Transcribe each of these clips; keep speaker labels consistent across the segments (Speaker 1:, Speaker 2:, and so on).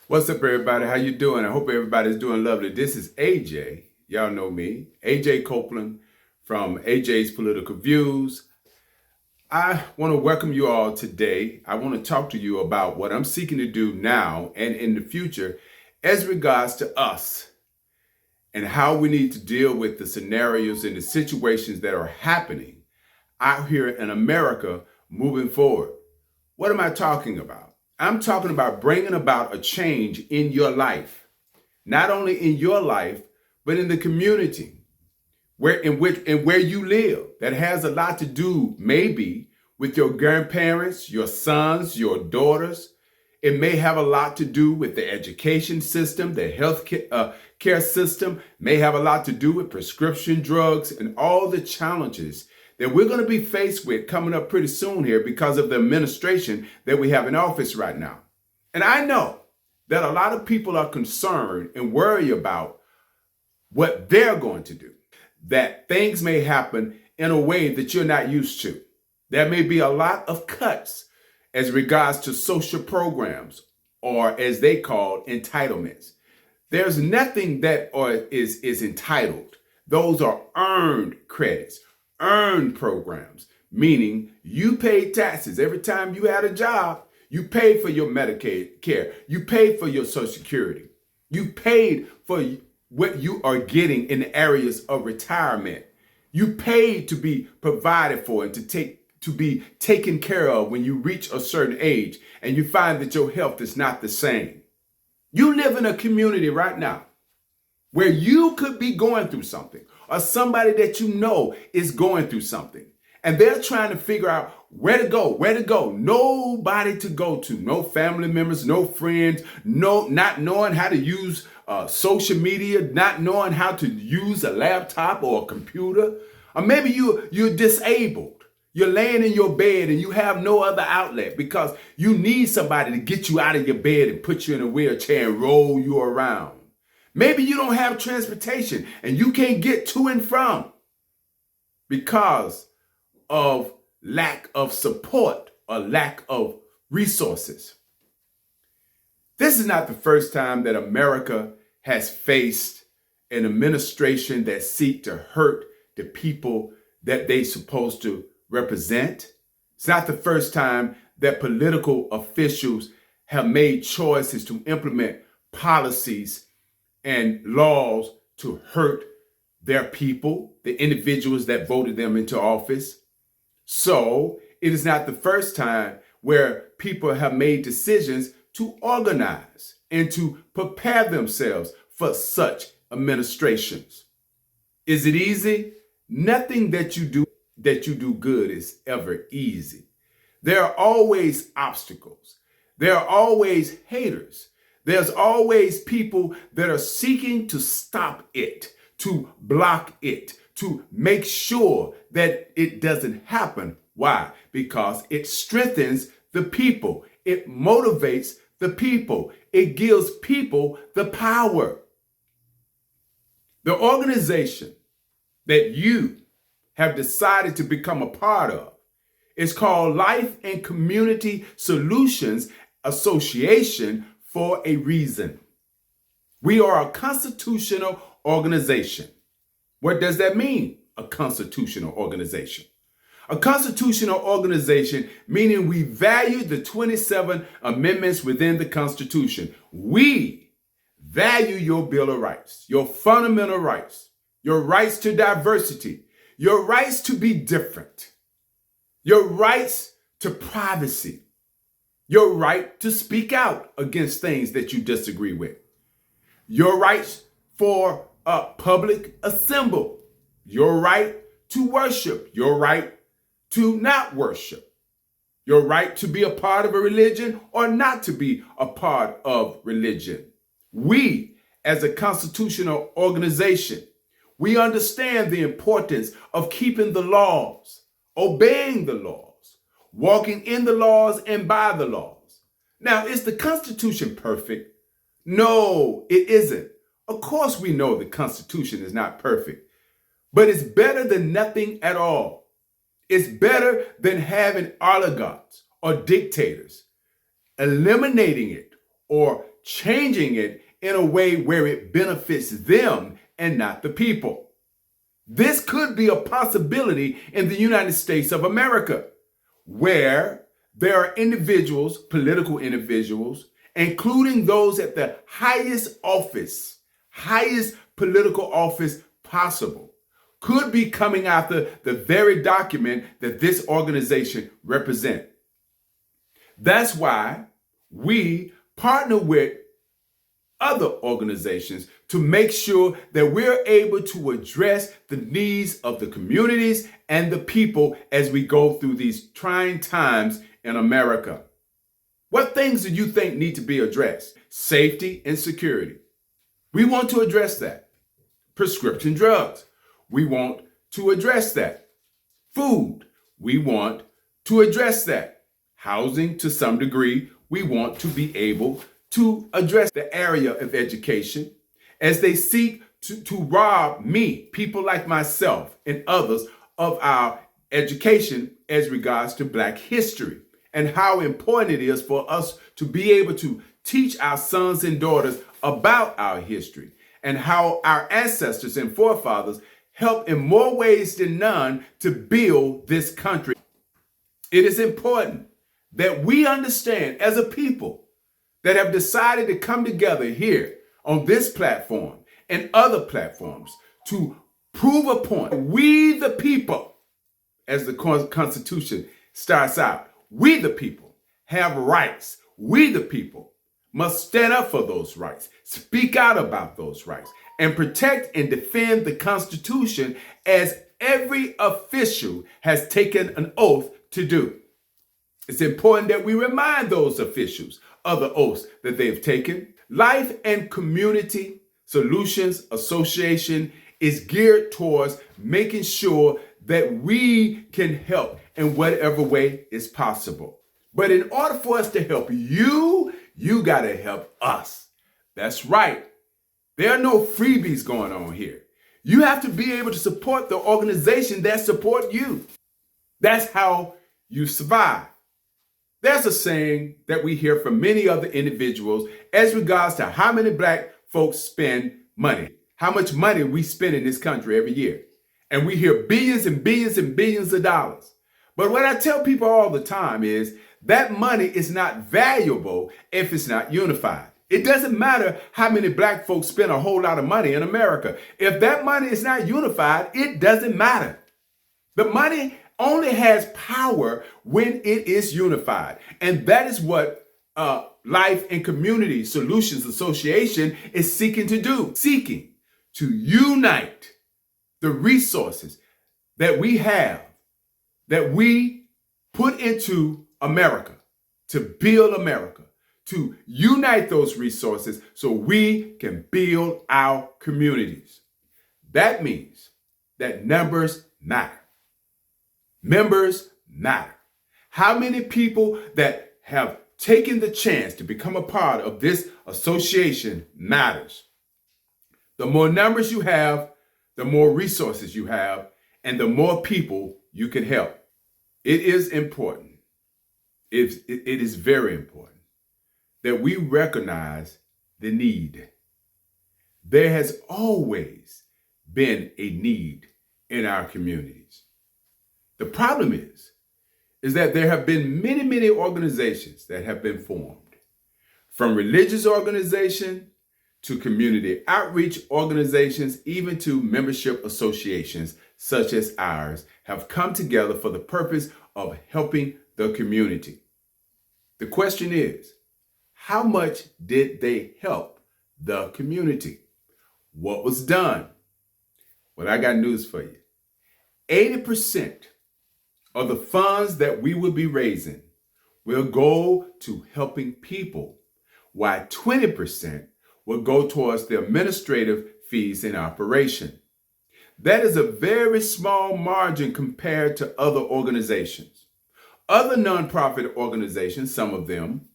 Speaker 1: What's up, everybody? How you doing? I hope everybody's doing lovely. This is AJ. Y'all know me, AJ Copeland from AJ's Political Views. I want to welcome you all today. I want to talk to you about what I'm seeking to do now and in the future as regards to us and how we need to deal with the scenarios and the situations that are happening out here in America moving forward. What am I talking about? I'm talking about bringing about a change in your life, not only in your life, but in the community where you live. That has a lot to do maybe with your grandparents, your sons, your daughters. It may have a lot to do with the education system, the health care system, may have a lot to do with prescription drugs and all the challenges that we're going to be faced with coming up pretty soon here because of the administration that we have in office right now. And I know that a lot of people are concerned and worry about what they're going to do, that things may happen in a way that you're not used to. There may be a lot of cuts as regards to social programs, or as they call entitlements. There's nothing that is entitled. Those are earned credits. Earned programs, meaning you paid taxes. Every time you had a job, you paid for your Medicaid care. You paid for your Social Security. You paid for what you are getting in the areas of retirement. You paid to be provided for and to be taken care of when you reach a certain age and you find that your health is not the same. You live in a community right now where you could be going through something, or somebody that you know is going through something, and they're trying to figure out where to go. Nobody to go to, no family members, no friends, not knowing how to use social media, not knowing how to use a laptop or a computer, or maybe you're disabled. You're laying in your bed and you have no other outlet because you need somebody to get you out of your bed and put you in a wheelchair and roll you around. Maybe you don't have transportation and you can't get to and from because of lack of support or lack of resources. This is not the first time that America has faced an administration that seek to hurt the people that they supposed to represent. It's not the first time that political officials have made choices to implement policies and laws to hurt their people, the individuals that voted them into office. So it is not the first time where people have made decisions to organize and to prepare themselves for such administrations. Is it easy? Nothing that you do good is ever easy. There are always obstacles. There are always haters. There's always people that are seeking to stop it, to block it, to make sure that it doesn't happen. Why? Because it strengthens the people. It motivates the people. It gives people the power. The organization that you have decided to become a part of is called Life and Community Solutions Association for a reason. We are a constitutional organization. What does that mean? A constitutional organization. A constitutional organization meaning we value the 27 amendments within the Constitution. We value your Bill of Rights, your fundamental rights, your rights to diversity, your rights to be different, your rights to privacy, your right to speak out against things that you disagree with, your rights for a public assembly, your right to worship, your right to not worship, your right to be a part of a religion or not to be a part of religion. We, as a constitutional organization, we understand the importance of keeping the laws, obeying the laws, walking in the laws and by the laws. Now, is the Constitution perfect? No, it isn't. Of course, we know the Constitution is not perfect, but it's better than nothing at all. It's better than having oligarchs or dictators eliminating it or changing it in a way where it benefits them and not the people. This could be a possibility in the United States of America, where there are individuals, political individuals, including those at the highest political office possible, could be coming after the very document that this organization represents. That's why we partner with other organizations to make sure that we're able to address the needs of the communities and the people as we go through these trying times in America. What things do you think need to be addressed? Safety and security. We want to address that. Prescription drugs. We want to address that. Food. We want to address that. Housing, to some degree, we want to be able to address the area of education as they seek to rob me, people like myself and others, of our education as regards to Black history and how important it is for us to be able to teach our sons and daughters about our history and how our ancestors and forefathers helped in more ways than none to build this country. It is important that we understand as a people that have decided to come together here on this platform and other platforms to prove a point. We the people, as the Constitution starts out, we the people have rights. We the people must stand up for those rights, speak out about those rights, and protect and defend the Constitution as every official has taken an oath to do. It's important that we remind those officials of the oaths that they've taken. Life and Community Solutions Association is geared towards making sure that we can help in whatever way is possible. But in order for us to help you, you got to help us. That's right. There are no freebies going on here. You have to be able to support the organization that supports you. That's how you survive. There's a saying that we hear from many other individuals as regards to how many Black folks spend money, how much money we spend in this country every year. And we hear billions and billions and billions of dollars. But what I tell people all the time is that money is not valuable if it's not unified. It doesn't matter how many Black folks spend a whole lot of money in America. If that money is not unified, it doesn't matter. The money only has power when it is unified. And that is what Life and Community Solutions Association is seeking to do. Seeking to unite the resources that we have, that we put into America, to build America, to unite those resources so we can build our communities. That means that numbers matter. Members matter. How many people that have taken the chance to become a part of this association matters. The more numbers you have, the more resources you have, and the more people you can help. It is important. It is very important that we recognize the need. There has always been a need in our communities. The problem is that there have been many, many organizations that have been formed, from religious organizations to community outreach organizations, even to membership associations such as ours, have come together for the purpose of helping the community. The question is, how much did they help the community? What was done? Well, I got news for you. 80% of the funds that we will be raising will go to helping people, while 20% will go towards the administrative fees in operation. That is a very small margin compared to other organizations. Other nonprofit organizations, some of them,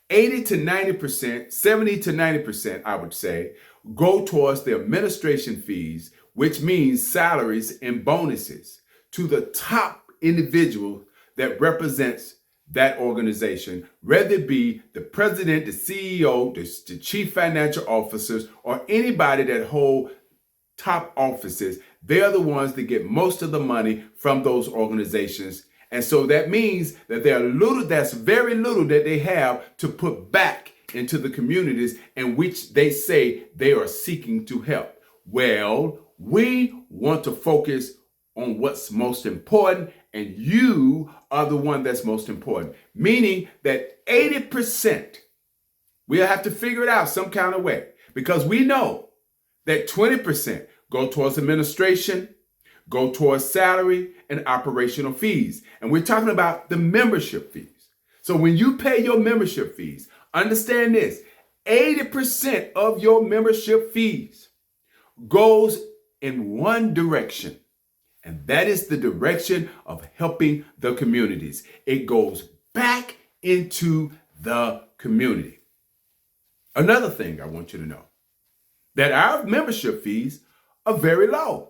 Speaker 1: 80 to 90%, 70 to 90%, I would say, go towards the administration fees, which means salaries and bonuses to the top individual that represents that organization, whether it be the president, the CEO, the chief financial officers, or anybody that hold top offices. They're the ones that get most of the money from those organizations. And so that means that that's very little that they have to put back into the communities in which they say they are seeking to help. Well, we want to focus on what's most important, and you are the one that's most important. Meaning that 80%, we'll have to figure it out some kind of way, because we know that 20% go towards administration, go towards salary and operational fees. And we're talking about the membership fees. So when you pay your membership fees, understand this, 80% of your membership fees goes in one direction. And that is the direction of helping the communities. It goes back into the community. Another thing I want you to know, that our membership fees are very low.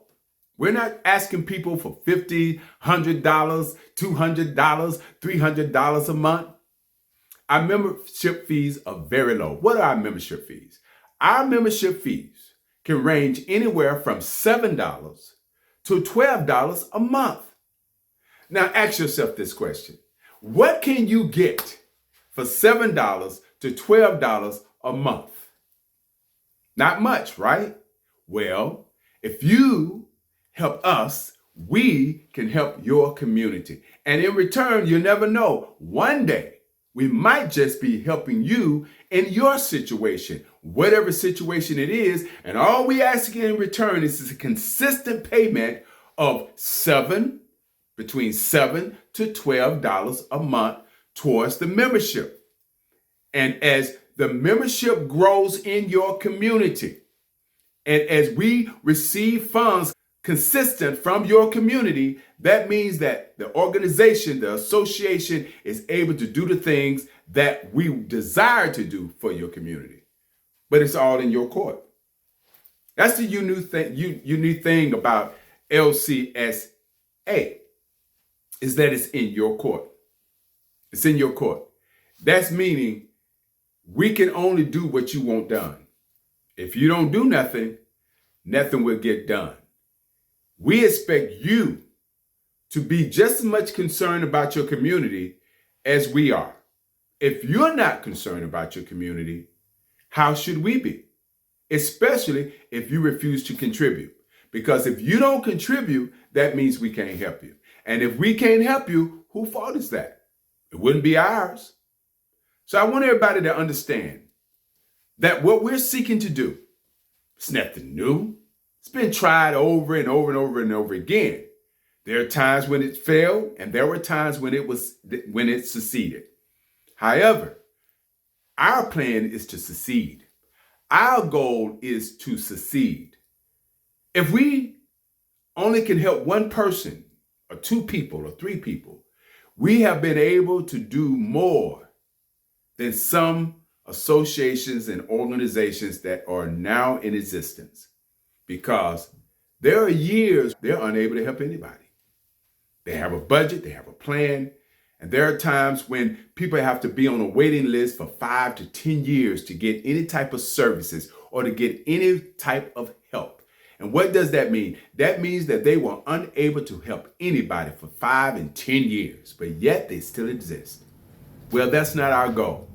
Speaker 1: We're not asking people for $50, $100, $200, $300 a month. Our membership fees are very low. What are our membership fees? Our membership fees can range anywhere from $7 to $12 a month. Now ask yourself this question. What can you get for $7 to $12 a month? Not much, right? Well, if you help us, we can help your community. And in return, you never know. One day, we might just be helping you in your situation, whatever situation it is. And all we ask in return is a consistent payment of between $7 to $12 a month towards the membership. And as the membership grows in your community, and as we receive funds consistent from your community, that means that the organization, the association, is able to do the things that we desire to do for your community. But it's all in your court. That's the unique thing about LCSA, is that it's in your court. It's in your court. That's meaning we can only do what you want done. If you don't do nothing, nothing will get done. We expect you to be just as much concerned about your community as we are. If you're not concerned about your community, how should we be? Especially if you refuse to contribute. Because if you don't contribute, that means we can't help you. And if we can't help you, whose fault is that? It wouldn't be ours. So I want everybody to understand that what we're seeking to do, it's nothing new. It's been tried over and over and over and over again. There are times when it failed, and there were times when it succeeded. However, our plan is to succeed. Our goal is to succeed. If we only can help one person, or two people, or three people, we have been able to do more than some associations and organizations that are now in existence, because there are years they're unable to help anybody. They have a budget, they have a plan, and there are times when people have to be on a waiting list for 5 to 10 years to get any type of services or to get any type of help. And what does that mean? That means that they were unable to help anybody for 5 and 10 years, but yet they still exist. Well, that's not our goal.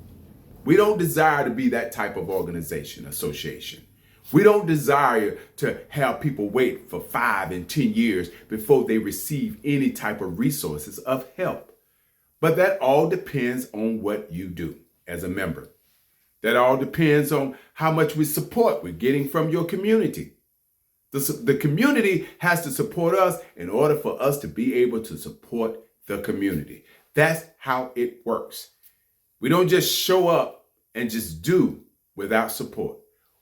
Speaker 1: We don't desire to be that type of organization, association. We don't desire to have people wait for 5 and 10 years before they receive any type of resources of help. But that all depends on what you do as a member. That all depends on how much support we're getting from your community. The community has to support us in order for us to be able to support the community. That's how it works. We don't just show up and just do without support.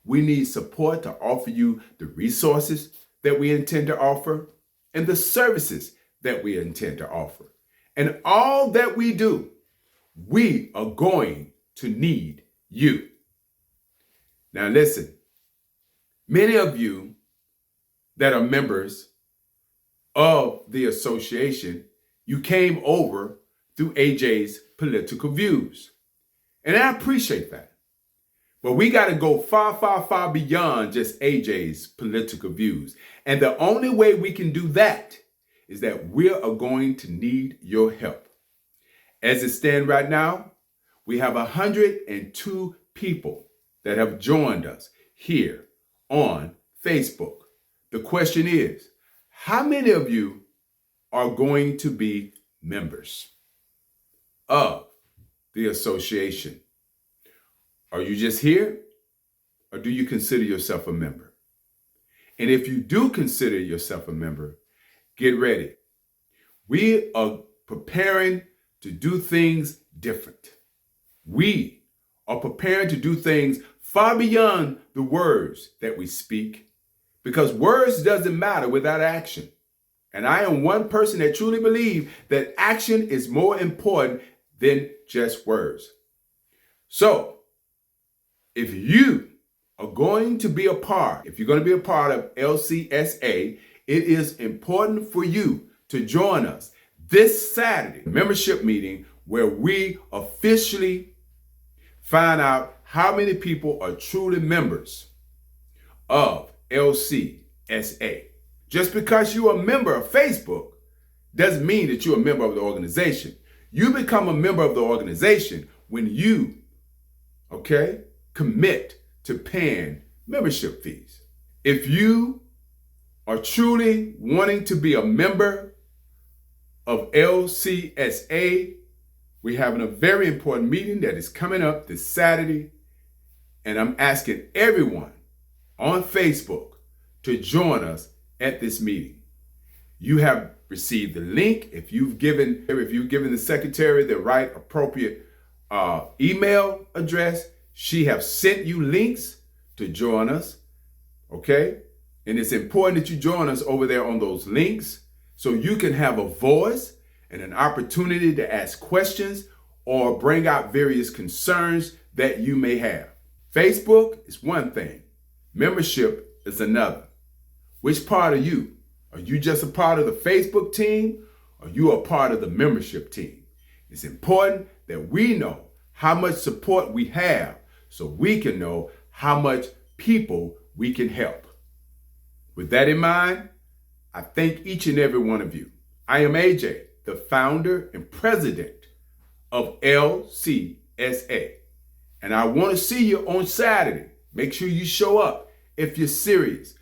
Speaker 1: We need support to offer you the resources that we intend to offer and the services that we intend to offer. And all that we do, we are going to need you. Now listen, many of you that are members of the association, you came over through AJ's political views. And I appreciate that. But we got to go far, far, far beyond just AJ's political views. And the only way we can do that is that we are going to need your help. As it stands right now, we have 102 people that have joined us here on Facebook. The question is, how many of you are going to be members of the association? Are you just here, or do you consider yourself a member? And if you do consider yourself a member, get ready. We are preparing to do things different. We are preparing to do things far beyond the words that we speak, because words doesn't matter without action. And I am one person that truly believes that action is more important than just words. So, if you are going to be a part, if you're going to be a part of LCSA, it is important for you to join us this Saturday, membership meeting, where we officially find out how many people are truly members of LCSA. Just because you're a member of Facebook doesn't mean that you're a member of the organization. You become a member of the organization when you, commit to paying membership fees. If you are truly wanting to be a member of LCSA, we're having a very important meeting that is coming up this Saturday, and I'm asking everyone on Facebook to join us at this meeting. You have received the link. If you've given the secretary the right appropriate email address, she have sent you links to join us, okay? And it's important that you join us over there on those links so you can have a voice and an opportunity to ask questions or bring out various concerns that you may have. Facebook is one thing. Membership is another. Which part are you? Are you just a part of the Facebook team, or you are part of the membership team? It's important that we know how much support we have so we can know how much people we can help. With that in mind, I thank each and every one of you. I am AJ, the founder and president of LCSA, and I want to see you on Saturday. Make sure you show up if you're serious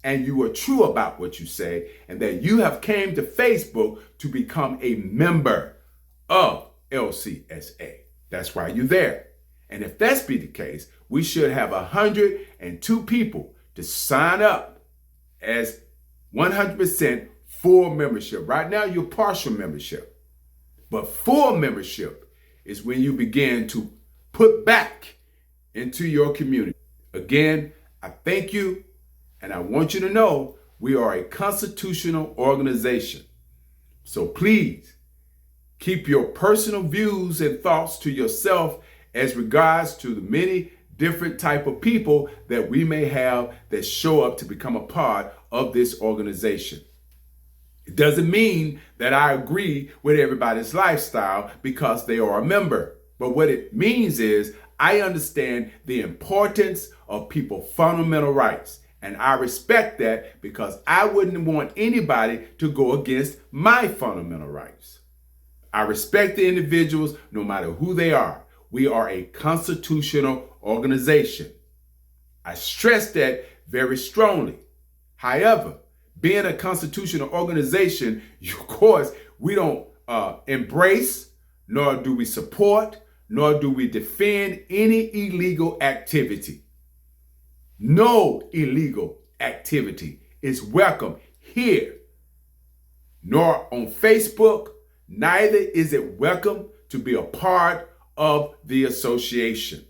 Speaker 1: and you are true about what you say, and that you have came to Facebook to become a member of LCSA. That's why you're there. And if that's be the case, we should have 102 people to sign up as 100% full membership. Right now, you're partial membership. But full membership is when you begin to put back into your community. Again, I thank you, and I want you to know we are a constitutional organization. So please keep your personal views and thoughts to yourself as regards to the many different type of people that we may have that show up to become a part of this organization. It doesn't mean that I agree with everybody's lifestyle because they are a member. But what it means is I understand the importance of people's fundamental rights. And I respect that because I wouldn't want anybody to go against my fundamental rights. I respect the individuals no matter who they are. We are a constitutional organization. I stress that very strongly. However, being a constitutional organization, of course, we don't embrace, nor do we support, nor do we defend any illegal activity. No illegal activity is welcome here, nor on Facebook. Neither is it welcome to be a part of the association.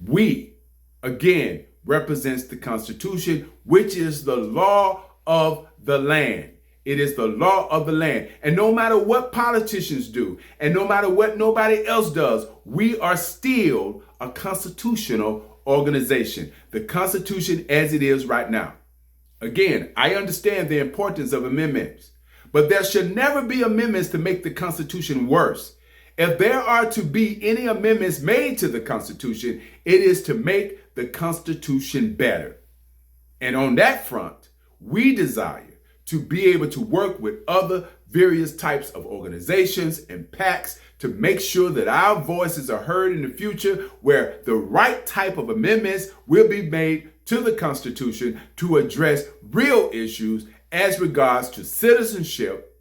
Speaker 1: We, again, represents the Constitution, which is the law of the land. It is the law of the land. And no matter what politicians do, and no matter what nobody else does, we are still a constitutional organization. The Constitution as it is right now. Again, I understand the importance of amendments, but there should never be amendments to make the Constitution worse. If there are to be any amendments made to the Constitution, it is to make the Constitution better. And on that front, we desire to be able to work with other various types of organizations and PACs to make sure that our voices are heard in the future, where the right type of amendments will be made to the Constitution to address real issues as regards to citizenship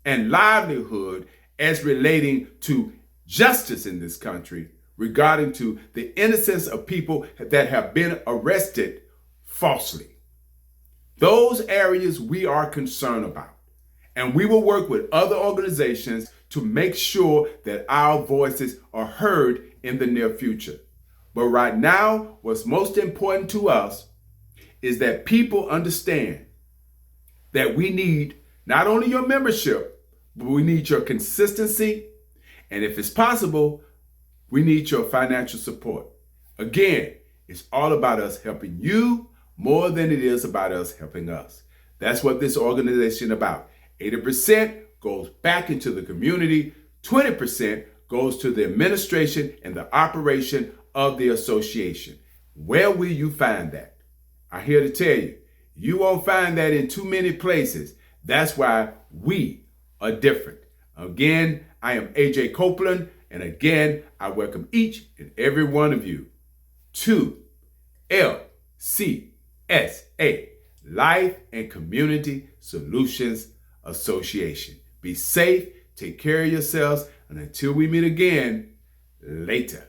Speaker 1: and livelihood, as relating to justice in this country, regarding to the innocence of people that have been arrested falsely. Those areas we are concerned about. And we will work with other organizations to make sure that our voices are heard in the near future. But right now, what's most important to us is that people understand that we need not only your membership, but we need your consistency. And if it's possible, we need your financial support. Again, it's all about us helping you more than it is about us helping us. That's what this organization is about. 80% goes back into the community, 20% goes to the administration and the operation of the association. Where will you find that? I'm here to tell you, you won't find that in too many places. That's why we are different. Again, I am AJ Copeland, and again, I welcome each and every one of you to LCSA, Life and Community Solutions Association. Be safe, take care of yourselves, and until we meet again, later.